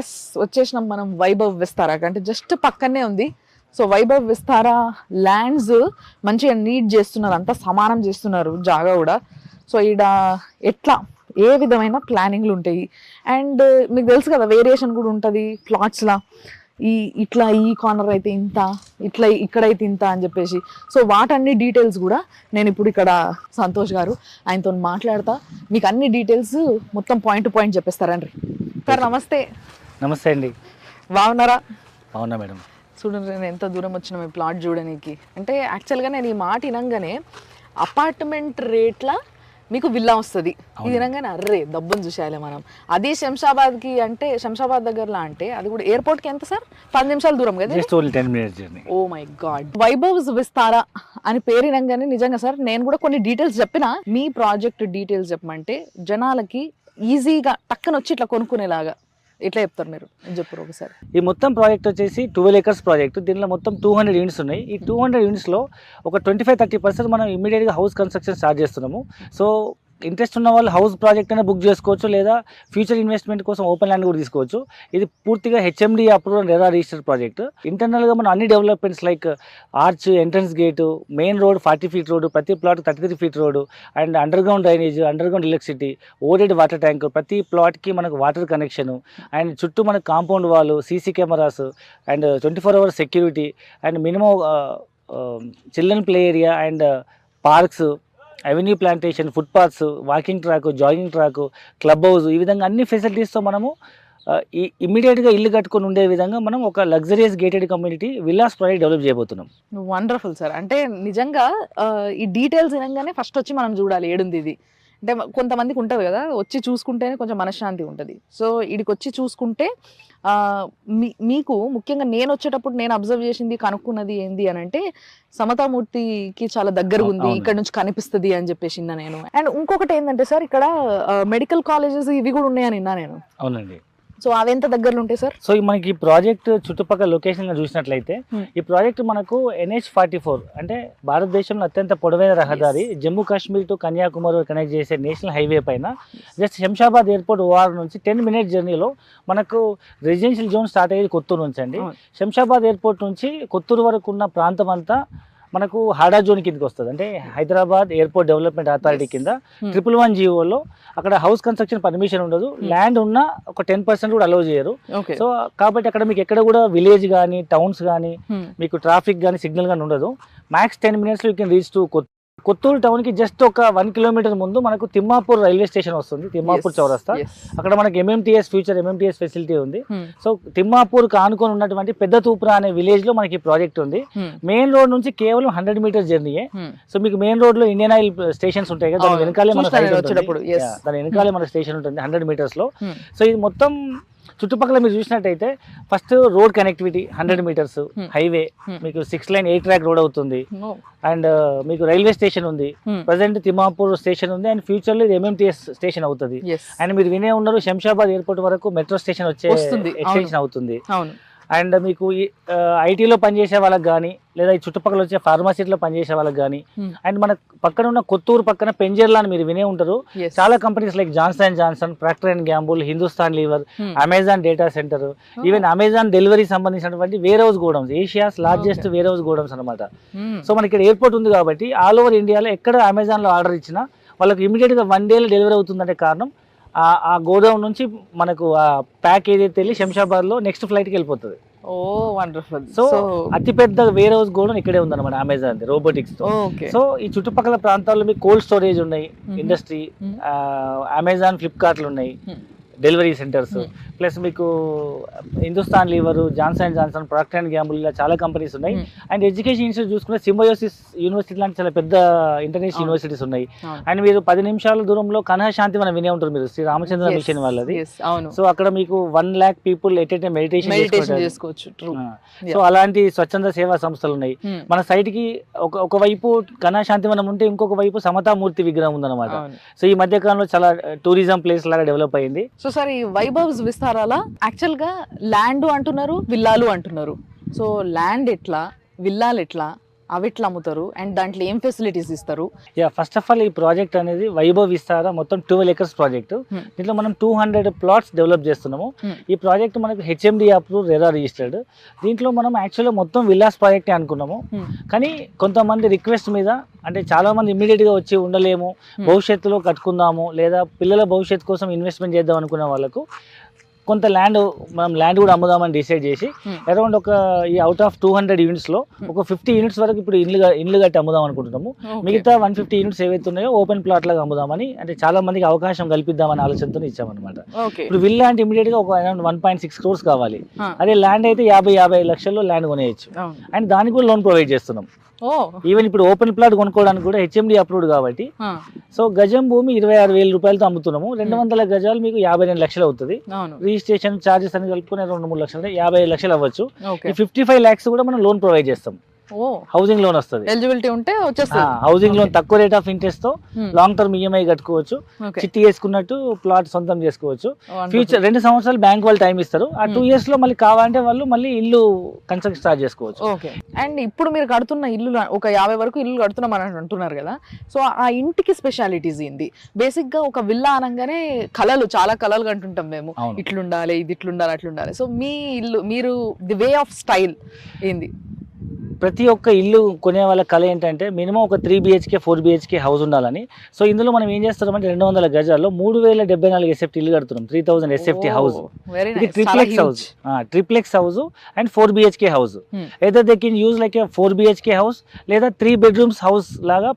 Yes వచ్చేసినాం మనం వైభవ్ విస్తారాకి, అంటే జస్ట్ పక్కనే ఉంది. సో వైభవ్ విస్తారా ల్యాండ్స్ మంచిగా నీట్ చేస్తున్నారు, అంతా సమానం చేస్తున్నారు జాగా కూడా. సో ఈడ ఎట్లా ఏ విధమైన ప్లానింగ్లు ఉంటాయి అండ్ మీకు తెలుసు కదా వేరియేషన్ కూడా ఉంటుంది ప్లాట్స్లా. ఇట్లా ఈ కార్నర్ అయితే ఇంత, ఇట్లా ఇక్కడైతే ఇంత అని చెప్పేసి. సో వాటన్ని డీటెయిల్స్ కూడా నేను ఇప్పుడు ఇక్కడ సంతోష్ గారు ఆయనతో మాట్లాడతా, మీకు అన్ని డీటెయిల్స్ మొత్తం పాయింట్ టు పాయింట్ చెప్పేస్తారండి. సార్ నమస్తే. నమస్తే అండి. బాగున్నారా? అవునా మేడం. చూడండి నేను ఎంత దూరం వచ్చిన మీ ప్లాట్ చూడడానికి. అంటే యాక్చువల్గా నేను ఈ మాట వినంగానే అపార్ట్మెంట్ రేట్లా మీకు విల్లా వస్తుంది, ఇది వినంగానే అర్రే దబ్బుని చూసేయాలి మనం. అది శంషాబాద్కి, అంటే శంషాబాద్ దగ్గరలో, అంటే అది కూడా ఎయిర్పోర్ట్కి ఎంత సార్? 10 నిమిషాల దూరం కదా. Oh my god. Vaibhav's Vistara అని పేరు వినంగానే నిజంగా సార్ నేను కూడా కొన్ని డీటెయిల్స్ చెప్పిన, మీ ప్రాజెక్ట్ డీటెయిల్స్ చెప్పమంటే జనాలకి ఈజీగా టక్కన వచ్చి ఇట్లా కొనుక్కునేలాగా ఎట్లా చెప్తారు మీరు చెప్పారు ఒకసారి? ఈ మొత్తం ప్రాజెక్ట్ వచ్చేసి 12 acres ప్రాజెక్ట్. దీనిలో మొత్తం 200 యూనిట్స్ ఉన్నాయి. ఈ 200 యూనిట్స్లో ఒక 25-30% మనం ఇమీడియట్గా హౌస్ కన్స్ట్రక్షన్ స్టార్ట్ చేస్తున్నాము. సో ఇంట్రెస్ట్ ఉన్న వాళ్ళు హౌస్ ప్రాజెక్ట్ అయినా బుక్ చేసుకోవచ్చు, లేదా ఫ్యూచర్ ఇన్వెస్ట్మెంట్ కోసం ఓపెన్ ల్యాండ్ కూడా తీసుకోవచ్చు. ఇది పూర్తిగా హెచ్ఎండి అప్రూవల్ లేదా రిజిస్టర్డ్ ప్రాజెక్ట్. ఇంటర్నల్గా మనం అన్ని developments like arch, entrance gate, main road 40 feet road, ప్రతి plot 33 feet road, and under ground drainage, under ground electricity, overhead water tank, ప్రతి ప్లాట్కి మనకు వాటర్ కనెక్షన్, అండ్ చుట్టూ మనకు compound wall, CC cameras, and 24 hours security, and minimum children play area, and parks, avenue plantation, footpaths, walking track, jogging track, club house, ఈ విధంగా అన్ని ఫెసిలిటీస్తో మనము ఇమ్మీడియట్గా ఇల్లు కట్టుకొని ఉండే విధంగా మనం ఒక luxurious gated community villas project develop చేయబోతున్నాం. Wonderful sir. అంటే నిజంగా ఈ డీటెయిల్స్ వినంగానే ఫస్ట్ వచ్చి మనం చూడాలి ఏడుంది ఇది. అంటే కొంతమందికి ఉంటుంది కదా, వచ్చి చూసుకుంటేనే కొంచెం మనశ్శాంతి ఉంటుంది. సో వీడికి వచ్చి చూసుకుంటే మీకు ముఖ్యంగా నేను వచ్చేటప్పుడు నేను అబ్జర్వ్ చేసింది, కనుక్కున్నది ఏంది అని అంటే సమతామూర్తికి చాలా దగ్గరగా ఉంది, ఇక్కడ నుంచి కనిపిస్తుంది అని చెప్పేసి నేను. అండ్ ఇంకొకటి ఏంటంటే సార్ ఇక్కడ మెడికల్ కాలేజెస్ ఇవి కూడా ఉన్నాయని విన్నా నేను. అవునండి. సో అవి ఎంత దగ్గరలో ఉంటాయి సార్? సో మనకి ఈ ప్రాజెక్ట్ చుట్టుపక్కల లొకేషన్ చూసినట్లయితే ఈ ప్రాజెక్ట్ మనకు NH-44 అంటే భారతదేశంలో అత్యంత పొడవైన రహదారి, జమ్మూ కాశ్మీర్ టు కన్యాకుమారి కనెక్ట్ చేసే నేషనల్ హైవే పైన జస్ట్ శంషాబాద్ ఎయిర్పోర్ట్ OR నుంచి 10 minute జర్నీలో మనకు రెసిడెన్షియల్ జోన్ స్టార్ట్ అయ్యేది కొత్తూరు నుంచి అండి. శంషాబాద్ ఎయిర్పోర్ట్ నుంచి కొత్తూరు వరకు ఉన్న ప్రాంతం అంతా మనకు హాడా జోన్ కిందకి వస్తుంది. అంటే హైదరాబాద్ ఎయిర్పోర్ట్ డెవలప్మెంట్ అథారిటీ కింద 111 జీవోలో అక్కడ హౌస్ కన్స్ట్రక్షన్ పర్మిషన్ ఉండదు, ల్యాండ్ ఉన్న ఒక 10% కూడా అలౌ చేయరు. సో కాబట్టి అక్కడ మీకు ఎక్కడ కూడా విలేజ్ కానీ టౌన్స్ కానీ మీకు ట్రాఫిక్ కానీ సిగ్నల్ కానీ ఉండదు. Max 10 minutes you can reach to Kothur town కి జస్ట్ ఒక 1 kilometer ముందు మనకు తిమ్మాపూర్ రైల్వే స్టేషన్ వస్తుంది, తిమ్మాపూర్ చౌరస్తా. అక్కడ మనకి ఫ్యూచర్ ఎంఎంటీఎస్ ఫెసిలిటీ ఉంది. సో తిమ్మాపూర్ ఆనుకొని ఉన్నటువంటి పెద్ద తూప్రా అనే విలేజ్ లో మనకి ప్రాజెక్ట్ ఉంది. మెయిన్ రోడ్ నుంచి కేవలం 100 meters జర్నీయే. సో మీకు మెయిన్ రోడ్ లో ఇండియన్ ఆయిల్ స్టేషన్స్ ఉంటాయి కదా, దాని వెనకాలే మన స్టేషన్ ఉంటుంది 100 meters లో. సో ఇది మొత్తం చుట్టుపక్కల మీరు చూసినట్టయితే first road connectivity 100 meters highway, మీకు 6 lane 8 track రోడ్ అవుతుంది. అండ్ మీకు రైల్వే స్టేషన్ ఉంది, ప్రజెంట్ తిమ్మాపూర్ స్టేషన్ ఉంది, అండ్ ఫ్యూచర్ లో ఇది MMTS స్టేషన్ అవుతుంది. అండ్ మీరు వినే ఉన్నారు శంషాబాద్ ఎయిర్పోర్ట్ వరకు మెట్రో స్టేషన్ వచ్చే ఎక్స్టెన్షన్ అవుతుంది. అండ్ మీకు ఐటీలో పనిచేసే వాళ్ళకి కానీ, లేదా ఈ చుట్టుపక్కల వచ్చే ఫార్మసీలో పనిచేసే వాళ్ళకి కానీ, అండ్ మన పక్కన ఉన్న కొత్తూరు పక్కన పెంజర్లా అని మీరు వినే ఉంటారు. చాలా companies like Johnson, Procter and Gamble, Hindustan Lever, Amazon data centre, even Amazon delivery సంబంధించినటువంటి warehouse godowns, Asia's largest warehouse godowns అనమాట. సో మనకి ఇక్కడ ఎయిర్పోర్ట్ ఉంది కాబట్టి ఆల్ ఓవర్ ఇండియాలో ఎక్కడ అమెజాన్ లో ఆర్డర్ ఇచ్చినా వాళ్ళకి ఇమీడియట్ గా 1 day డెలివరీ అవుతుందంటే కారణం ఆ గోడౌన్ నుంచి మనకు ఆ ప్యాక్ ఏదైతే వెళ్ళి శంషాబాద్ లో నెక్స్ట్ ఫ్లైట్ కి వెళ్ళిపోతుంది. ఓ వండర్ఫుల్. సో అతిపెద్ద వేర్ హౌస్ గోడౌన్ ఇక్కడే ఉందన్నమాట అమెజాన్ రోబోటిక్స్ తో. సో ఈ చుట్టుపక్కల ప్రాంతాల్లో మీకు కోల్డ్ స్టోరేజ్ ఉన్నాయి, ఇండస్ట్రీ, అమెజాన్, ఫ్లిప్కార్ట్లు ఉన్నాయి, డెలివరీ సెంటర్స్, ప్లస్ మీకు Hindustan Lever, Johnson, Procter and Gamble, ఇలా చాలా కంపెనీస్ ఉన్నాయి. అండ్ ఎడ్యుకేషన్ ఇన్స్టిట్యూట్ చూసుకుంటే సింబయోసిస్ యూనివర్సిటీ లాంటి చాలా పెద్ద ఇంటర్నేషనల్ యూనివర్సిటీస్ ఉన్నాయి. అండ్ మీరు 10 నిమిషాల దూరంలో కన్హశాంతి మనం వినే ఉంటారు మీరు, శ్రీ రామచంద్ర మిషన్ వాళ్ళది. సో అక్కడ మీకు 1 lakh people at a time meditation చేసుకోవచ్చు. సో అలాంటి స్వచ్ఛంద సేవా సంస్థలు ఉన్నాయి. మన సైట్ కి ఒకవైపు కన్హశాంతి మనం ఉంటే ఇంకొక వైపు సమతామూర్తి విగ్రహం ఉందన్నమాట. సో ఈ మధ్య కాలంలో చాలా టూరిజం ప్లేస్ లాగా డెవలప్ అయింది. సో సార్ ఈ వైభవ్స్ విస్తారాల యాక్చువల్ గా ల్యాండ్ అంటున్నారు, విల్లాలు అంటున్నారు. సో ల్యాండ్ ఎట్లా, విల్లాలు ఎట్లా, అవి ఎట్లా అమ్ముతారు అండ్ దాంట్లో ఏం ఫెసిలిటీస్ ఇస్తారు? ఫస్ట్ ఆఫ్ ఆల్ ఈ ప్రాజెక్ట్ అనేది వైభవ్ విస్తార మొత్తం 12 acres ప్రాజెక్ట్. దీంట్లో మనం 200 plots డెవలప్ చేస్తున్నాము. ఈ ప్రాజెక్ట్ మనకు హెచ్ఎండి అప్రూవ్, రెరా రిజిస్టర్డ్. దీంట్లో మనం యాక్చువల్గా మొత్తం విల్లాస్ ప్రాజెక్టే అనుకున్నాము. కానీ కొంతమంది రిక్వెస్ట్ మీద, అంటే చాలా మంది ఇమీడియట్గా వచ్చి ఉండలేము, భవిష్యత్తులో కట్టుకుందాము లేదా పిల్లల భవిష్యత్తు కోసం ఇన్వెస్ట్మెంట్ చేద్దాం అనుకునే వాళ్ళకు కొంత మనం ల్యాండ్ కూడా అమ్ముదామని డిసైడ్ చేసి అరౌండ్ ఈ అవుట్ ఆఫ్ 200 units లో ఒక 50 units వరకు ఇప్పుడు ఇండ్లు కట్టి అమ్ముదాం అనుకుంటున్నాము. మిగతా 150 units ఏవైతే ఉన్నాయో ఓపెన్ ప్లాట్ లాగా అమ్ముదామని, అంటే చాలా మందికి అవకాశం కల్పిద్దామని ఆలోచనతో ఇచ్చామన్నమాట. ఇప్పుడు విల్లా అంటే ఇమీడియట్ గా ఒక అరౌండ్ 1.6 crores కావాలి. అదే ల్యాండ్ అయితే 50 లక్షల్లో ల్యాండ్ కొనేయచ్చు. అండ్ దానికి కూడా లోన్ ప్రొవైడ్ చేస్తున్నాం. ఈవెన్ ఇప్పుడు ఓపెన్ ప్లాట్ కొనుక్కోవడానికి కూడా హెచ్ఎండి అప్రూవ్డ్ కాబట్టి సో గజం భూమి 26,000 రూపాయలతో అమ్ముతున్నాము. 200 గజాలు మీకు 52 లక్షలు అవుతుంది. రిజిస్ట్రేషన్ ఛార్జెస్ అని కలుపుకుని 2-3 లక్షలు, 55 లక్షలు అవ్వచ్చు. ఈ 55 lakhs కూడా మనం లోన్ ప్రొవైడ్ చేస్తాం. హౌసింగ్ లోన్ వస్తుంది, ఎలిజిబిలిటీ ఉంటే వచ్చేస్తుంది. హౌసింగ్ లోన్ తక్కువ రేట్ ఆఫ్ ఇంట్రెస్ట్ తో లాంగ్ టర్మ్ ఈఎంఐ కట్టుకోవచ్చు. చిట్టి వేసుకున్నట్టు ప్లాట్ సొంతం చేసుకోవచ్చు. ఫ్యూచర్ 2 సంవత్సరాలు బ్యాంక్ వాళ్ళు టైం ఇస్తారు. ఆ 2 years లో మళ్ళీ కావాలంటే వాళ్ళు మళ్ళీ ఇల్లు కన్స్ట్రక్ట్ స్టార్ట్ చేసుకోవచ్చు. ఓకే. అండ్ ఇప్పుడు మీరు కడుతున్న ఇల్లు ఒక 50 వరకు ఇల్లు కడుతున్నామని అంటున్నారు కదా, సో ఆ ఇంటికి స్పెషాలిటీస్ ఏంది? బేసిక్ గా ఒక విల్లా అనగానే చాలా కలలు కంటుంటాం మేము, ఇట్లుండాలి, ఇది ఇట్లుండాలి, అట్లుండాలి. సో మీ ఇల్లు, మీరు ది వే ఆఫ్ స్టైల్ ఏంది? ప్రతి ఒక్క ఇల్లు కొనే వాళ్ళ కళ ఏంటంటే మినిమం ఒక 3 BHK 4 BHK హౌస్ ఉండాలని. సో ఇందులో మనం ఏం చేస్తున్నామంటే 200 గజాల్లో 3074 SFT ఇల్లు కడుతున్నాం. 3000 SFT హౌస్. ఇది triplex house and 4 BHK house. either they can use like a 4 BHK house లేదా 3 bedrooms హౌస్ లాగా